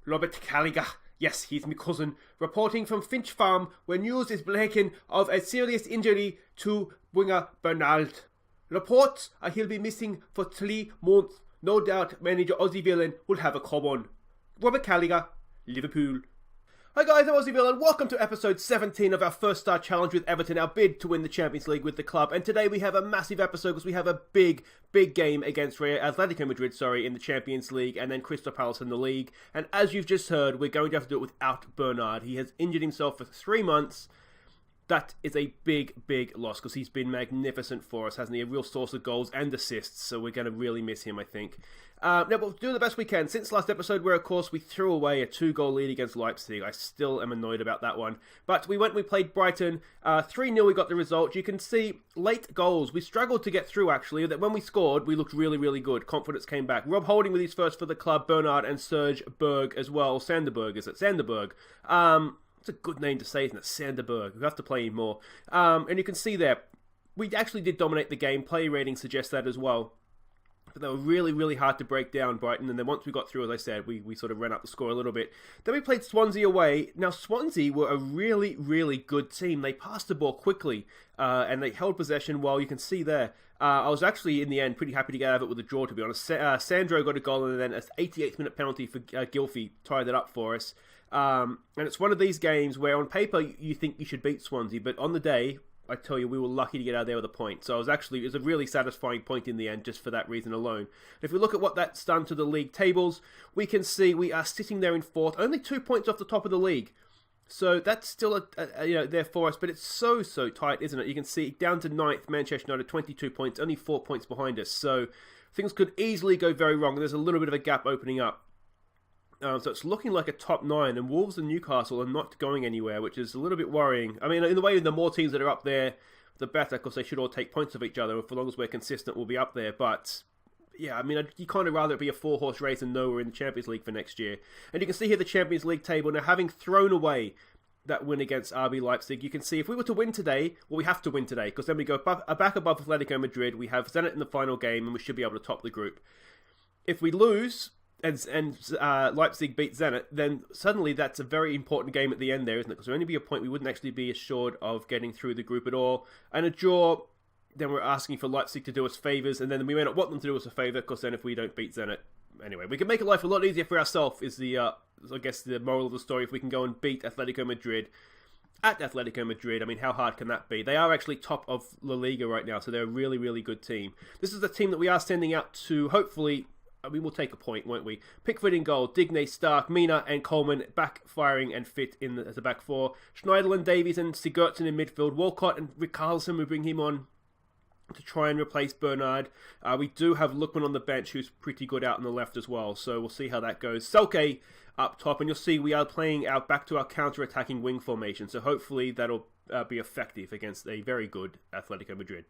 Robert Gallagher, yes, he's my cousin, reporting from Finch Farm, where news is breaking of a serious injury to winger Bernard. Reports are he'll be missing for 3 months. No doubt manager Aussie Villain will have a come on. Robert Gallagher, Liverpool. Hi guys, I'm Aussie Villain. Welcome to episode 17 of our first star challenge with Everton, our bid to win the Champions League with the club. And today we have a massive episode because we have a big game against Atletico Madrid, in the Champions League, and then Crystal Palace in the league. And as you've just heard, we're going to have to do it without Bernard. He has injured himself for 3 months. That is a big loss because he's been magnificent for us, hasn't he? A real source of goals and assists, so we're going to really miss him, I think. Now, we'll do the best we can. Since last episode, where, of course, we threw away a 2-goal lead against Leipzig. I still am annoyed about that one. But we played Brighton. 3-0, we got the result. You can see late goals. We struggled to get through, actually. That when we scored, we looked really good. Confidence came back. Rob Holding with his first for the club, Bernard and Serge Berg as well. Sanderberg, is it? Sanderberg. It's a good name to say, isn't it? Sanderberg. We have to play him more. And you can see there, we actually did dominate the game. Play rating suggests that as well. But they were really hard to break down, Brighton. And then once we got through, as I said, we sort of ran up the score a little bit. Then we played Swansea away. Now, Swansea were a really good team. They passed the ball quickly and they held possession well. You can see there. I was actually, in the end, pretty happy to get out of it with a draw, to be honest. Sandro got a goal and then an 88th minute penalty for Gylfi tied it up for us. And it's one of these games where on paper you think you should beat Swansea, but on the day, I tell you, we were lucky to get out there with a point. So it was a really satisfying point in the end, just for that reason alone. If we look at what that's done to the league tables, we can see we are sitting there in 4th, only 2 points off the top of the league. So that's still there for us, but it's so tight, isn't it? You can see down to 9th, Manchester United, 22 points, only 4 points behind us. So things could easily go very wrong, and there's a little bit of a gap opening up. So it's looking like a top 9, and Wolves and Newcastle are not going anywhere, which is a little bit worrying. I mean, in the way, the more teams that are up there, the better, because they should all take points of each other. For as long as we're consistent, we'll be up there. But yeah, I mean, you kind of rather it be a 4-horse race and know we're in the Champions League for next year. And you can see here the Champions League table. Now, having thrown away that win against RB Leipzig, you can see if we were to win today, well, we have to win today, because then we go back above Atletico Madrid. We have Zenit in the final game, and we should be able to top the group. If we lose and Leipzig beat Zenit, then suddenly that's a very important game at the end there, isn't it? Because there would only be a point we wouldn't actually be assured of getting through the group at all. And a draw, then we're asking for Leipzig to do us favours, and then we may not want them to do us a favour, because then if we don't beat Zenit, anyway, we can make life a lot easier for ourselves, is the, I guess, the moral of the story, if we can go and beat Atletico Madrid. At Atletico Madrid, I mean, how hard can that be? They are actually top of La Liga right now, so they're a really good team. This is the team that we are sending out to, hopefully, I mean, we'll take a point, won't we? Pickford in goal, Digne, Stark, Mina and Coleman back firing and fit in as a back 4. Schneiderlin, Davies and Sigurdsson in midfield. Walcott and Richarlison, we bring him on to try and replace Bernard. We do have Lookman on the bench, who's pretty good out on the left as well, so we'll see how that goes. Selke up top, and you'll see we are playing back to our counter-attacking wing formation, so hopefully that'll be effective against a very good Atletico Madrid.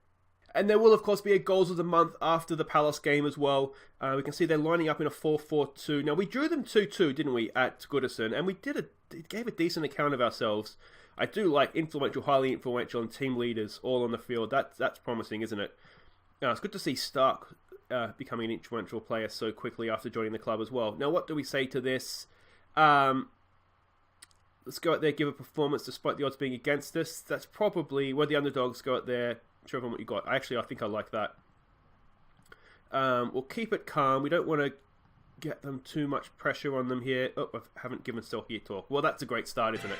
And there will, of course, be a goals of the month after the Palace game as well. We can see they're lining up in a 4-4-2. Now, we drew them 2-2, didn't we, at Goodison? And we gave a decent account of ourselves. I do like influential, highly influential, and team leaders all on the field. That's promising, isn't it? It's good to see Stark becoming an influential player so quickly after joining the club as well. Now, what do we say to this? Let's go out there, give a performance despite the odds being against us. That's probably where the underdogs go out there. Show everyone what you got. Actually, I think I like that. We'll keep it calm. We don't want to get them too much pressure on them here. Oh, I haven't given Selkie a talk. Well, that's a great start, isn't it?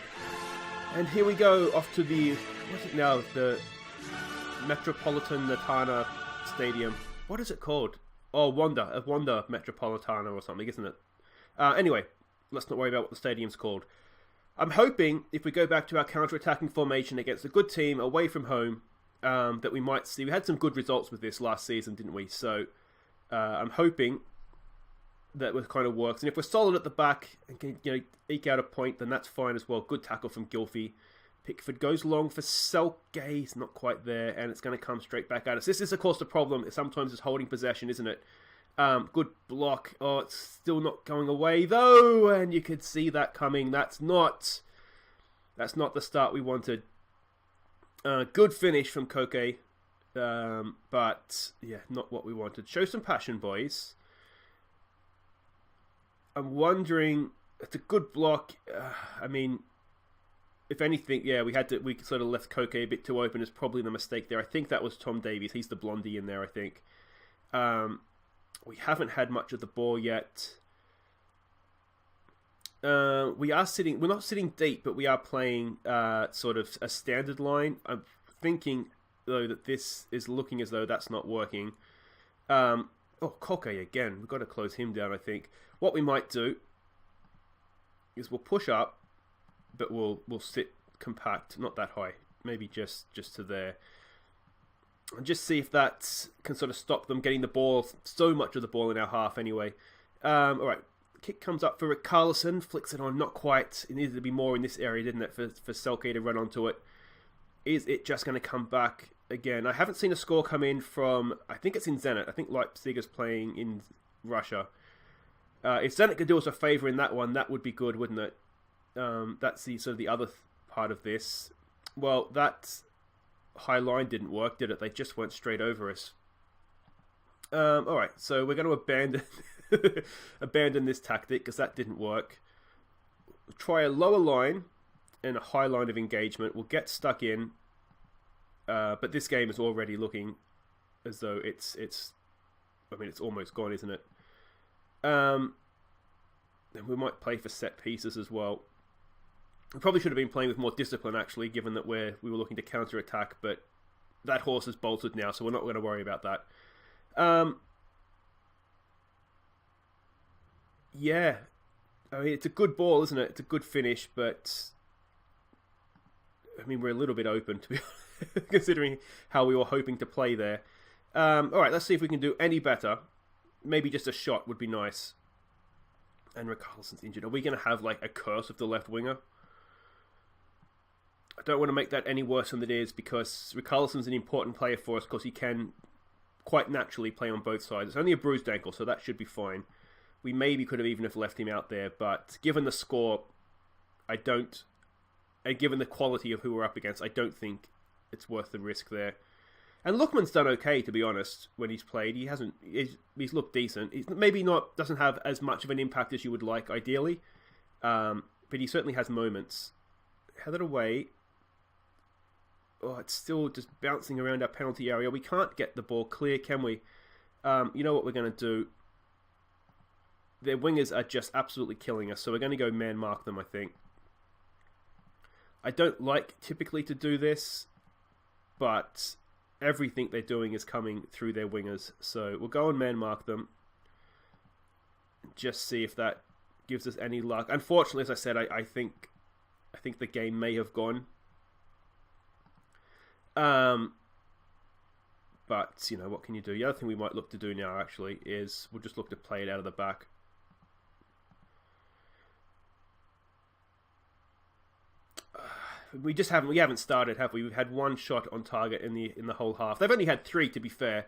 And here we go off to the, what's it now? The Metropolitan Natana Stadium. What is it called? Oh, Wanda Metropolitana or something, isn't it? Anyway, let's not worry about what the stadium's called. I'm hoping if we go back to our counter-attacking formation against a good team away from home, that we might see. We had some good results with this last season, didn't we? So I'm hoping that it kind of works. And if we're solid at the back and can, eke out a point, then that's fine as well. Good tackle from Gylfi. Pickford goes long for Selke. He's not quite there, and it's going to come straight back at us. This is, of course, the problem. Sometimes it's holding possession, isn't it? Good block. Oh, it's still not going away, though, and you could see that coming. That's not the start we wanted. Good finish from Koke, but yeah, not what we wanted. Show some passion, boys. I'm wondering It's a good block. I mean, if anything, yeah, we sort of left Koke a bit too open. It's probably the mistake there. I think that was Tom Davies. He's the blondie in there, I think. We haven't had much of the ball yet. We're not sitting deep, but we are playing sort of a standard line. I'm thinking, though, that this is looking as though that's not working. Koke again. We've got to close him down, I think. What we might do is we'll push up, but we'll sit compact, not that high, maybe just to there, and just see if that can sort of stop them getting the ball, so much of the ball in our half anyway. All right, kick comes up for Carlson, flicks it on, not quite. It needed to be more in this area, didn't it, for Selke to run onto it. Is it just going to come back again? I haven't seen a score come in from, I think it's in Zenit. I think Leipzig is playing in Russia. If Zenit could do us a favour in that one, that would be good, wouldn't it? That's the sort of the other part of this. Well, that high line didn't work, did it? They just went straight over us. Alright, so we're going to abandon this tactic because that didn't work. We'll try a lower line and a high line of engagement. We'll get stuck in. But this game is already looking as though it's almost gone, isn't it? And we might play for set pieces as well. We probably should have been playing with more discipline, actually, given that we were looking to counter-attack, but that horse is bolted now, so we're not going to worry about that. Yeah. I mean, it's a good ball, isn't it? It's a good finish, but I mean, we're a little bit open, to be honest, considering how we were hoping to play there. Alright, let's see if we can do any better. Maybe just a shot would be nice. And Richarlison's injured. Are we going to have like a curse of the left winger? I don't want to make that any worse than it is, because Richarlison's an important player for us because he can quite naturally play on both sides. It's only a bruised ankle, so that should be fine. We maybe could have even have left him out there, but given the score, I don't, and given the quality of who we're up against, I don't think it's worth the risk there. And Lookman's done okay, to be honest, when he's played. He's looked decent. He's maybe doesn't have as much of an impact as you would like, ideally. But he certainly has moments. Headed away. Oh, it's still just bouncing around our penalty area. We can't get the ball clear, can we? You know what we're going to do? Their wingers are just absolutely killing us, so we're going to go man mark them, I think. I don't like typically to do this, but everything they're doing is coming through their wingers. So we'll go and man mark them. Just see if that gives us any luck. Unfortunately, as I said, I think the game may have gone. But, you know, what can you do? The other thing we might look to do now, actually, is we'll just look to play it out of the back. We haven't started, have we? We've had one shot on target in the whole half. They've only had 3, to be fair.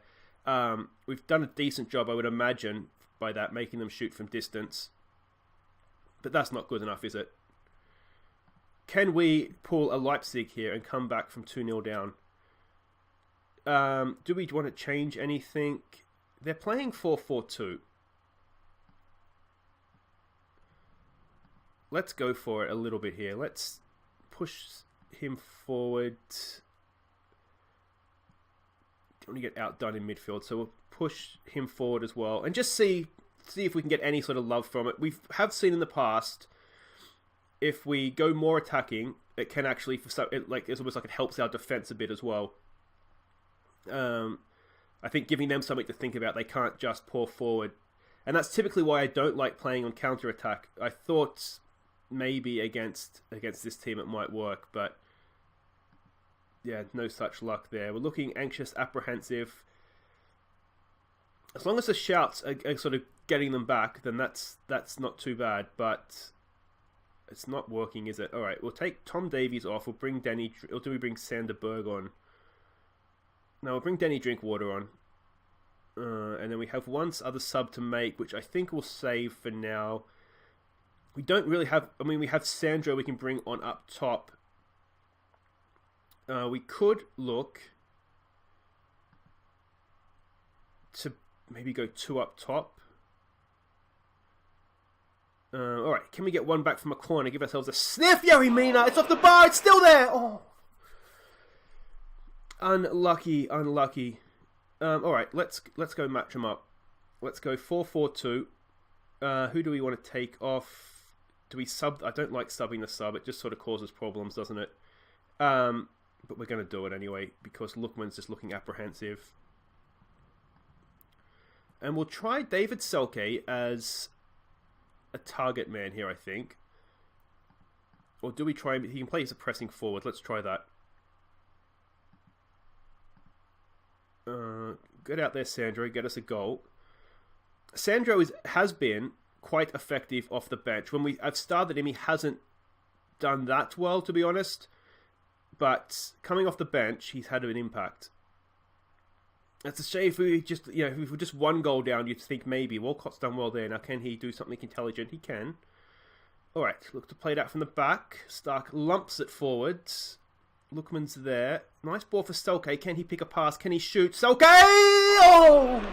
We've done a decent job, I would imagine, by that, making them shoot from distance. But that's not good enough, is it? Can we pull a Leipzig here and come back from 2-0 down? Do we want to change anything? They're playing 4-4-2. Let's go for it a little bit here. Let's push him forward. Don't want to get outdone in midfield, so we'll push him forward as well, and just see if we can get any sort of love from it. We have seen in the past, if we go more attacking, it can actually, it's almost like it helps our defense a bit as well. I think giving them something to think about, they can't just pour forward, and that's typically why I don't like playing on counter attack. I thought maybe against this team it might work, but yeah, no such luck there. We're looking anxious, apprehensive. As long as the shouts are sort of getting them back, then that's not too bad, but it's not working, is it? Alright, we'll take Tom Davies off. We'll bring Danny, or do we bring Sander Berg on? No, we'll bring Danny Drinkwater on. And then we have one other sub to make, which I think we'll save for now. We don't really have... I mean, we have Sandro we can bring on up top. We could look to maybe go 2 up top. Alright, can we get one back from a corner? Give ourselves a sniff, Yerry Mina! It's off the bar! It's still there! Oh! Unlucky. Alright, let's go match them up. Let's go 4-4-2. Who do we want to take off? Do we sub? I don't like subbing the sub. It just sort of causes problems, doesn't it? But we're going to do it anyway, because Lookman's just looking apprehensive. And we'll try David Selke as a target man here, I think. Or do we try him? He can play as a pressing forward. Let's try that. Get out there, Sandro. Get us a goal. Sandro has been quite effective off the bench. When I've started him, he hasn't done that well, to be honest. But coming off the bench, he's had an impact. It's a shame if we just, if we're just one goal down, you'd think maybe Walcott's done well there. Now, can he do something intelligent? He can. All right, look to play that from the back. Stark lumps it forwards. Lookman's there. Nice ball for Selke. Can he pick a pass? Can he shoot? Selke! Oh!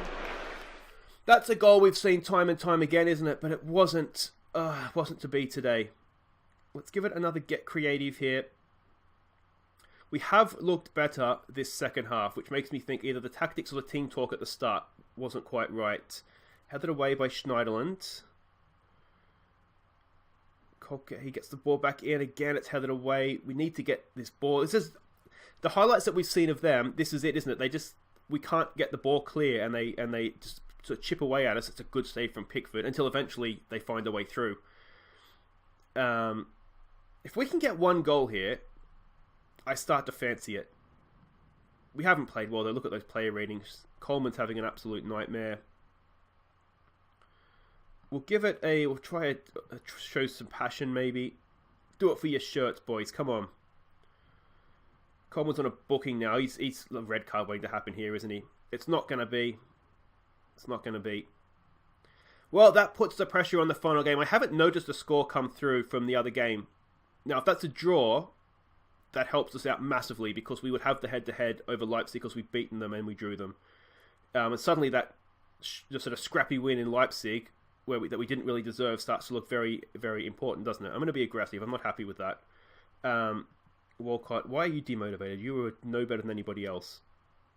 That's a goal we've seen time and time again, isn't it? But it wasn't to be today. Let's give it another get creative here. We have looked better this second half, which makes me think either the tactics or the team talk at the start wasn't quite right. Headed away by Schneiderland. He gets the ball back in again. It's headed away. We need to get this ball. This is the highlights that we've seen of them. This is it, isn't it? We can't get the ball clear, and they just sort of chip away at us. It's a good save from Pickford until eventually they find a way through. If we can get one goal here, I start to fancy it. We haven't played well though. Look at those player ratings. Coleman's having an absolute nightmare. We'll try to show some passion maybe. Do it for your shirts, boys. Come on. Coleman's on a booking now. He's a red card waiting to happen here, isn't he? It's not going to be. It's not going to be. Well, that puts the pressure on the final game. I haven't noticed a score come through from the other game. Now, if that's a draw, that helps us out massively because we would have the head-to-head over Leipzig because we've beaten them and we drew them. And suddenly that just sort of scrappy win in Leipzig that we didn't really deserve starts to look very, very important, doesn't it? I'm going to be aggressive. I'm not happy with that. Walcott, why are you demotivated? You were no better than anybody else.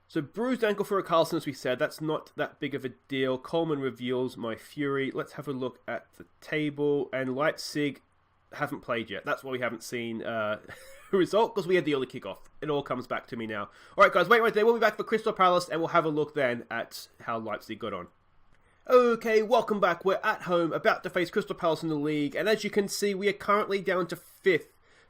So bruised ankle for a Carlson, as we said. That's not that big of a deal. Coleman reveals my fury. Let's have a look at the table. And Leipzig haven't played yet. That's why we haven't seen a result, because we had the early kickoff. It all comes back to me now. All right, guys, wait right there. We'll be back for Crystal Palace, and we'll have a look then at how Leipzig got on. Okay, welcome back. We're at home, about to face Crystal Palace in the league. And as you can see, we are currently down to 5th.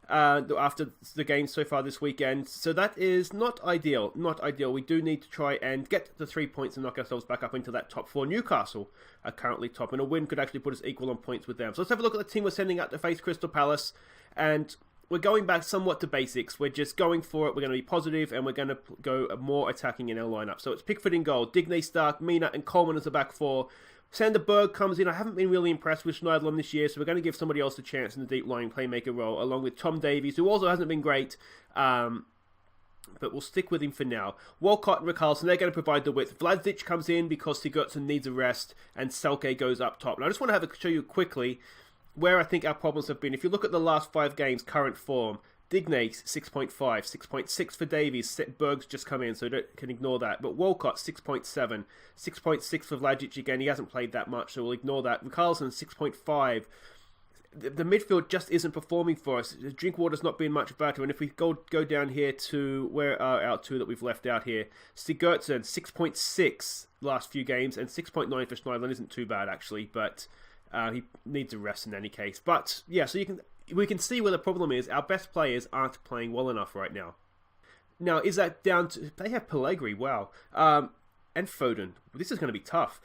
After the game so far this weekend. So that is not ideal. Not ideal. We do need to try and get the 3 points and knock ourselves back up into that top 4. Newcastle are currently top, and a win could actually put us equal on points with them. So let's have a look at the team we're sending out to face Crystal Palace. And we're going back somewhat to basics. We're just going for it. We're going to be positive, and we're going to go more attacking in our lineup. So it's Pickford in goal, Digne, Stark, Mina, and Coleman as the back 4. Sander Berg comes in. I haven't been really impressed with Schneiderlin this year, so we're going to give somebody else a chance in the deep-lying playmaker role, along with Tom Davies, who also hasn't been great, but we'll stick with him for now. Walcott and Richarlison, they're going to provide the width. Vlasic comes in because Sigurdsson needs a rest, and Selke goes up top. Now, I just want to show you quickly where I think our problems have been. If you look at the last 5 games, current form, Digne 6.5, 6.6 for Davies. Berg's just come in, so you can ignore that. But Walcott 6.7, 6.6 for Vlasic again. He hasn't played that much, so we'll ignore that. Richarlison 6.5. The midfield just isn't performing for us. Drinkwater's not been much better. And if we go down here to where are our 2 that we've left out here, Sigurdsson 6.6 last few games, and 6.9 for Schneiderlin isn't too bad actually, but he needs a rest in any case. But yeah, so we can see where the problem is. Our best players aren't playing well enough right now. Now, is that down to... They have Pellegrini, wow. And Foden. This is going to be tough.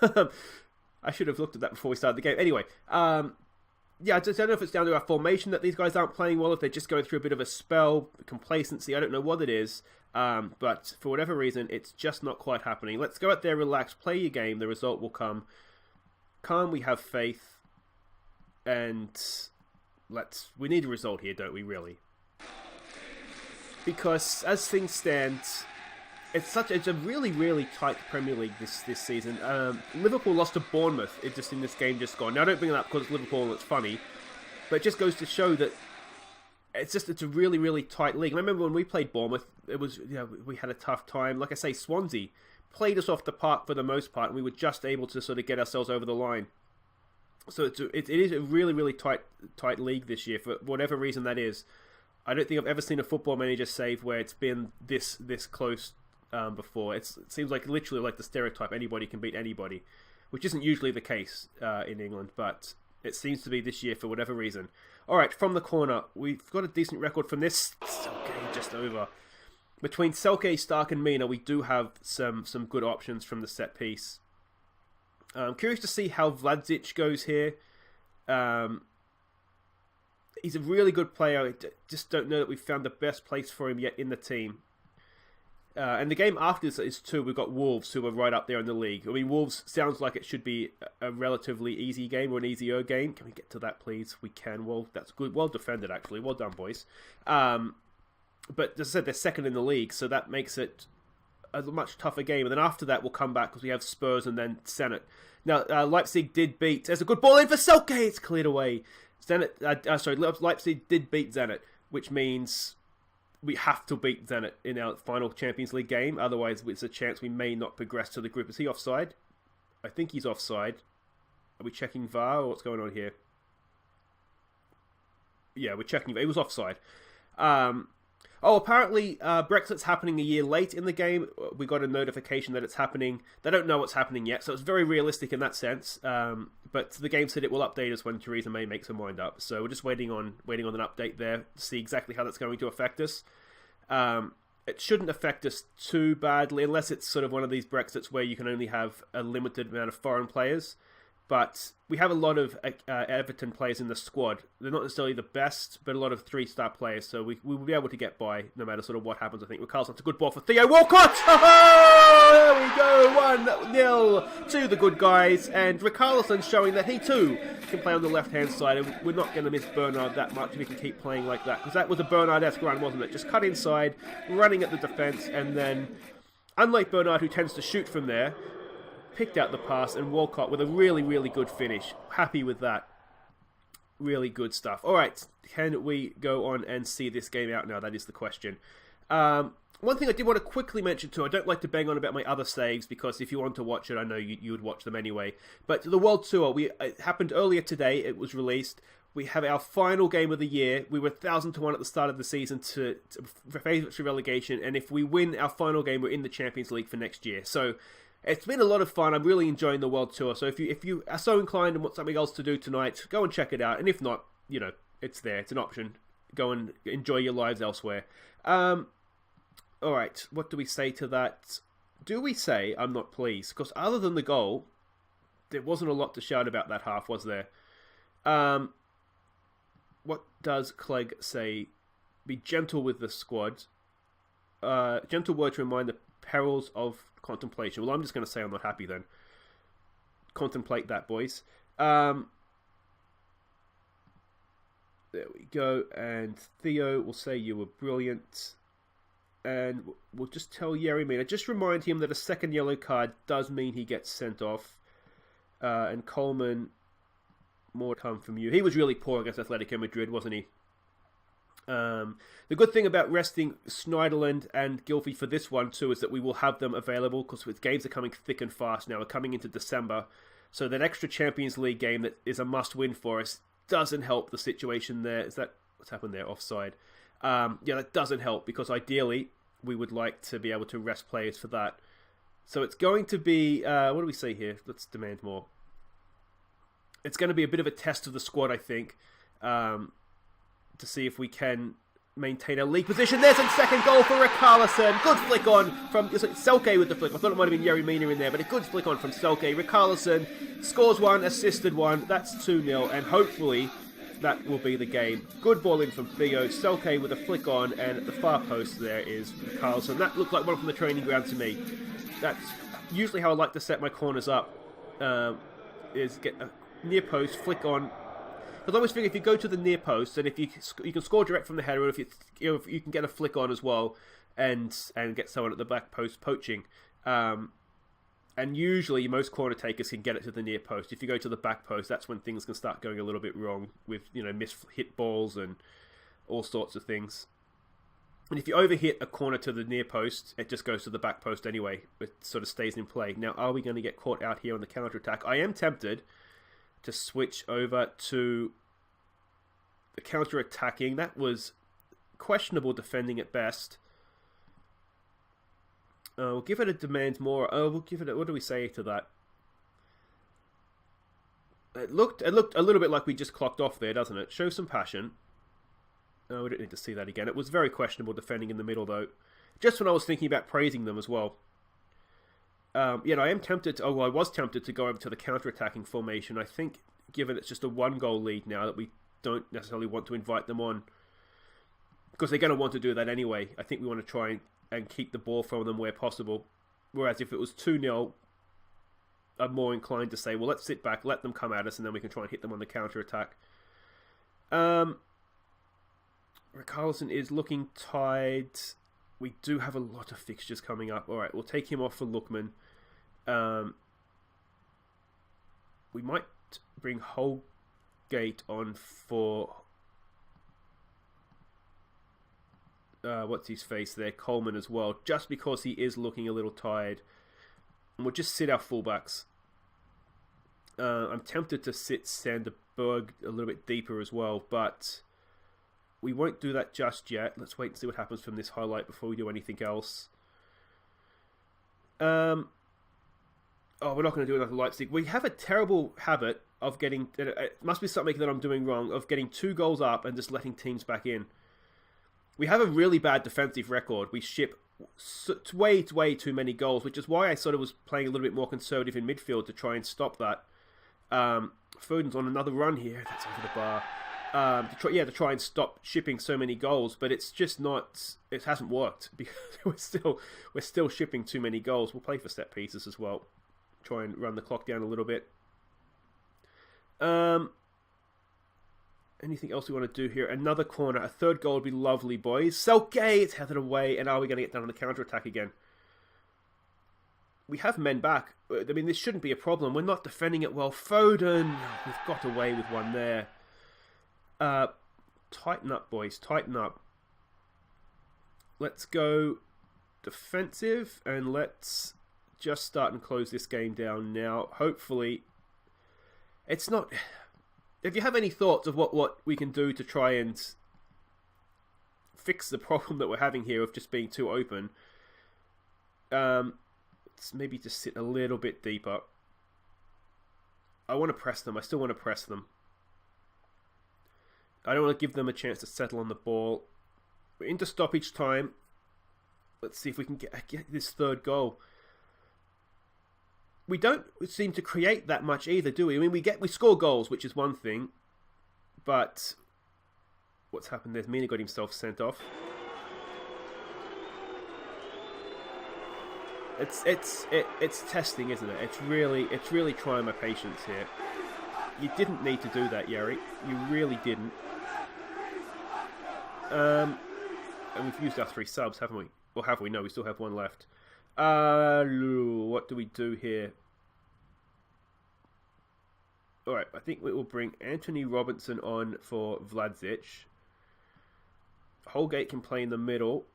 I should have looked at that before we started the game. Anyway, yeah, I don't know if it's down to our formation that these guys aren't playing well, if they're just going through a bit of a spell, complacency, I don't know what it is. But for whatever reason, it's just not quite happening. Let's go out there, relax, play your game. The result will come. Calm, we have faith. And... we need a result here, don't we, really? Because as things stand, it's a really tight Premier League this season. Liverpool lost to Bournemouth in this game just gone. Now I don't bring it up because it's Liverpool and it's funny, but it just goes to show that it's a really tight league. I remember when we played Bournemouth, it was we had a tough time. Like I say, Swansea played us off the park for the most part, and we were just able to sort of get ourselves over the line. So it is a really tight league this year for whatever reason that is. I don't think I've ever seen a Football Manager save where it's been this close before. It seems like literally like the stereotype, anybody can beat anybody, which isn't usually the case in England, but it seems to be this year for whatever reason. Alright, from the corner, we've got a decent record from this. Selke just over. Between Selke, Stark and Mina, we do have some good options from the set piece. I'm curious to see how Vlasic goes here. He's a really good player. I just don't know that we've found the best place for him yet in the team. And the game after this is too, we've got Wolves, who are right up there in the league. I mean, Wolves sounds like it should be a relatively easy game or an easier game. Can we get to that, please? We can. Well, that's good. Well defended, actually. Well done, boys. But as I said, they're second in the league, so that makes it a much tougher game. And then after that, we'll come back because we have Spurs and then Zenit. Now, Leipzig did beat... There's a good ball in for Selke. It's cleared away. Leipzig did beat Zenit, which means we have to beat Zenit in our final Champions League game. Otherwise, it's a chance we may not progress to the group. Is he offside? I think he's offside. Are we checking VAR or what's going on here? Yeah, we're checking. He was offside. Apparently Brexit's happening a year late in the game. We got a notification that it's happening. They don't know what's happening yet, so it's very realistic in that sense. But the game said it will update us when Theresa May makes her mind up. So we're just waiting on an update there to see exactly how that's going to affect us. It shouldn't affect us too badly, unless it's sort of one of these Brexits where you can only have a limited amount of foreign players. But we have a lot of Everton players in the squad. They're not necessarily the best, but a lot of 3-star players. So we will be able to get by no matter sort of what happens, I think. Carlson's a good ball for Theo Walcott. Oh, there we go. 1-0 to the good guys. And Richarlison showing that he too can play on the left-hand side. And we're not going to miss Bernard that much if we can keep playing like that. Because that was a Bernard-esque run, wasn't it? Just cut inside, running at the defence. And then, unlike Bernard, who tends to shoot from there, picked out the pass, and Walcott with a really good finish. Happy with that. Really good stuff. Alright, can we go on and see this game out now? That is the question. One thing I did want to quickly mention too, I don't like to bang on about my other saves, because if you want to watch it, I know you would watch them anyway. But the World Tour, it happened earlier today, it was released. We have our final game of the year. We were 1,000 to 1 at the start of the season for favourites for relegation, and if we win our final game, we're in the Champions League for next year. So it's been a lot of fun. I'm really enjoying the World Tour. So if you are so inclined and want something else to do tonight, go and check it out. And if not, it's there. It's an option. Go and enjoy your lives elsewhere. Alright, what do we say to that? Do we say I'm not pleased? Because other than the goal, there wasn't a lot to shout about that half, was there? What does Clegg say? Be gentle with the squad. Gentle word to remind the perils of contemplation. Well, I'm just going to say I'm not happy then. Contemplate that, boys. There we go. And Theo will say you were brilliant. And we'll just tell Yerry Mina, just remind him that a second yellow card does mean he gets sent off. And Coleman, more to come from you. He was really poor against Atletico Madrid, wasn't he? The good thing about resting Schneiderlin and Gylfi for this one too is that we will have them available, because games are coming thick and fast now. We're coming into December, so that extra Champions League game that is a must-win for us doesn't help the situation there. Is that what's happened there? Offside. Yeah, that doesn't help, because ideally we would like to be able to rest players for that. So it's going to be what do we say here? Let's demand more. It's going to be a bit of a test of the squad, I think. To see if we can maintain a league position. There's a second goal for Richarlison. Good flick on from Selke with the flick. I thought it might have been Yerry Mina in there, but a good flick on from Selke. Richarlison scores one, assisted one. That's 2-0, and hopefully that will be the game. Good ball in from Theo. Selke with a flick on, and at the far post there is Richarlison. That looked like one from the training ground to me. That's usually how I like to set my corners up. Is get a near post, flick on. Because I always figure if you go to the near post, and if you can score direct from the header, or if you can get a flick on as well, and get someone at the back post poaching. And usually most corner takers can get it to the near post. If you go to the back post, that's when things can start going a little bit wrong with, missed hit balls and all sorts of things. And if you overhit a corner to the near post, it just goes to the back post anyway. It sort of stays in play. Now, are we going to get caught out here on the counter-attack? I am tempted to switch over to the counter-attacking. That was questionable defending at best. We'll give it a demand more. We'll give it a, what do we say to that? It looked a little bit like we just clocked off there, doesn't it? Show some passion. We don't need to see that again. It was very questionable defending in the middle, though. Just when I was thinking about praising them as well. I am tempted to, I was tempted to go over to the counter-attacking formation. I think, given it's just a 1-goal lead now, that we don't necessarily want to invite them on. Because they're going to want to do that anyway. I think we want to try and keep the ball from them where possible. Whereas if it was 2-0, I'm more inclined to say, well, let's sit back, let them come at us, and then we can try and hit them on the counter-attack. Carlson is looking tied. We do have a lot of fixtures coming up. Alright, we'll take him off for Lookman. We might bring Holgate on for... what's his face there? Coleman as well. Just because he is looking a little tired. And we'll just sit our fullbacks. I'm tempted to sit Sanderberg a little bit deeper as well, but... we won't do that just yet. Let's wait and see what happens from this highlight before we do anything else. We're not going to do another Leipzig. We have a terrible habit of getting... it must be something that I'm doing wrong, of getting 2 goals up and just letting teams back in. We have a really bad defensive record. We ship way too many goals, which is why I sort of was playing a little bit more conservative in midfield to try and stop that. Foden's on another run here. That's over the bar. To try and stop shipping so many goals, but it's just not. It hasn't worked because we're still shipping too many goals. We'll play for set pieces as well. Try and run the clock down a little bit. Anything else we want to do here? Another corner, a third goal would be lovely, boys. Selke, it's headed away, and are we going to get done on the counter attack again? We have men back. I mean, this shouldn't be a problem. We're not defending it well. Foden, we've got away with one there. Tighten up, boys. Tighten up. Let's go defensive, and let's just start and close this game down now. Hopefully, it's not... If you have any thoughts of what we can do to try and fix the problem that we're having here of just being too open, let's maybe just sit a little bit deeper. I want to press them. I still want to press them. I don't want to give them a chance to settle on the ball. We're into stoppage time. Let's see if we can get this third goal. We don't seem to create that much either, do we? I mean, we score goals, which is one thing. But what's happened there? Mina got himself sent off. It's testing, isn't it? It's really trying my patience here. You didn't need to do that, Yeri. You really didn't. And we've used our 3 subs, haven't we? Or have we? No, we still have 1 left. What do we do here? Alright, I think we will bring Anthony Robinson on for Vlasic. Holgate can play in the middle.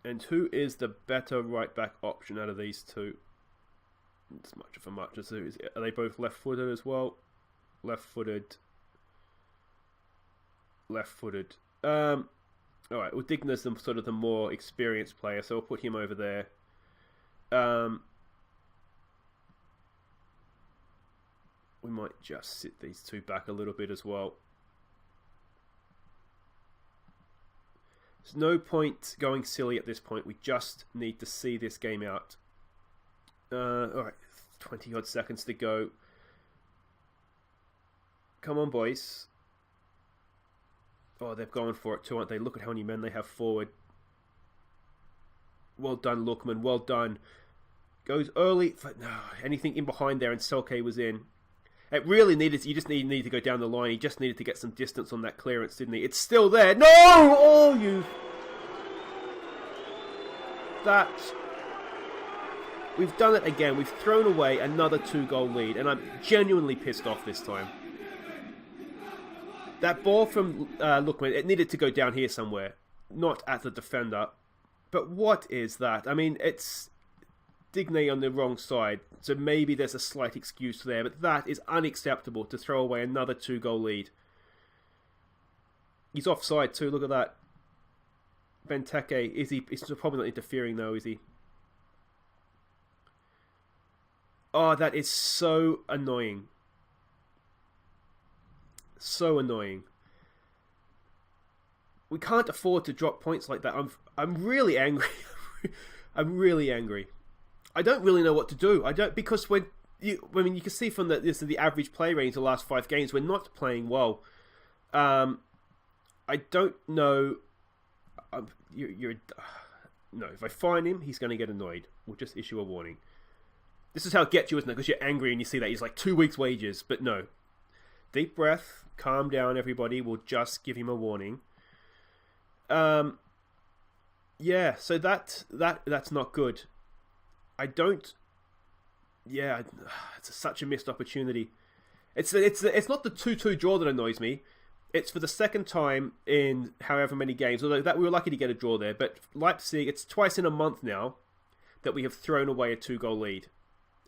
And who is the better right-back option out of these two? It's much of a muchness. Are they both left-footed as well? Left-footed. Left-footed. Alright, well, Digna's the sort of the more experienced player, so we'll put him over there. We might just sit these two back a little bit as well. There's no point going silly at this point. We just need to see this game out. Alright, 20 odd seconds to go. Come on, boys. Oh, they've gone for it too, aren't they? Look at how many men they have forward. Well done, Lookman. Well done. Goes early. No, anything in behind there, and Selke was in. It really needed. You just needed to go down the line. He just needed to get some distance on that clearance, didn't he? It's still there. No! Oh, you. That. We've done it again. We've thrown away another 2-goal lead, and I'm genuinely pissed off this time. That ball from Lookman, it needed to go down here somewhere, not at the defender. But what is that? I mean, it's Digne on the wrong side, so maybe there's a slight excuse there, but that is unacceptable to throw away another 2-goal lead. He's offside too, look at that. Benteke, he's probably not interfering though, is he? Oh, that is so annoying. So annoying. We can't afford to drop points like that. I'm really angry. I'm really angry. I don't really know what to do. Because you can see from the average play range the last 5 games, we're not playing well. I don't know. No, if I fine him, he's going to get annoyed. We'll just issue a warning. This is how it gets you, isn't it? Because you're angry and you see that he's like 2 weeks' wages. But no. Deep breath. Calm down, everybody. We'll just give him a warning. Yeah, so that's not good. It's such a missed opportunity. It's not the 2-2 draw that annoys me. It's for the second time in however many games, although that we were lucky to get a draw there. But Leipzig, it's twice in a month now that we have thrown away a 2-goal lead.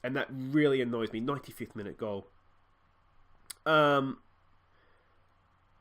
And that really annoys me. 95th minute goal.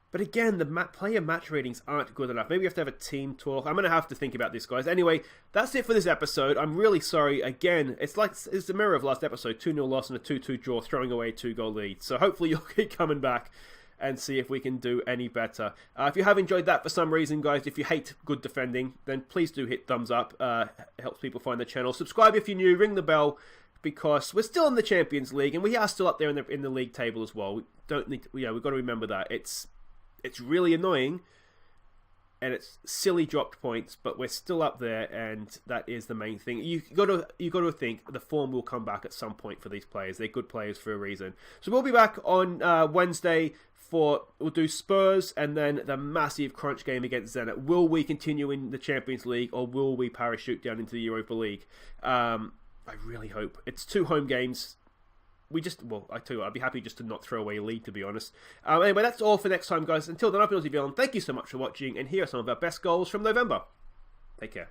But again, the player match ratings aren't good enough. Maybe we have to have a team talk. I'm going to have to think about this, guys. Anyway, that's it for this episode. I'm really sorry. Again, it's the mirror of last episode. 2-0 loss and a 2-2 draw, throwing away a 2-goal lead. So hopefully you'll keep coming back and see if we can do any better. If you have enjoyed that for some reason, guys, if you hate good defending, then please do hit thumbs up. It helps people find the channel. Subscribe if you're new. Ring the bell, because we're still in the Champions League and we are still up there in the league table as well. We've got to remember that. It's really annoying, and it's silly dropped points, but we're still up there, and that is the main thing. You got to think the form will come back at some point for these players. They're good players for a reason. So we'll be back on Wednesday we'll do Spurs and then the massive crunch game against Zenit. Will we continue in the Champions League, or will we parachute down into the Europa League? I really hope. It's 2 home games. I tell you what, I'd be happy just to not throw away a lead, to be honest. Anyway, that's all for next time, guys. Until then, I've been Aussie Villain. Thank you so much for watching, and here are some of our best goals from November. Take care.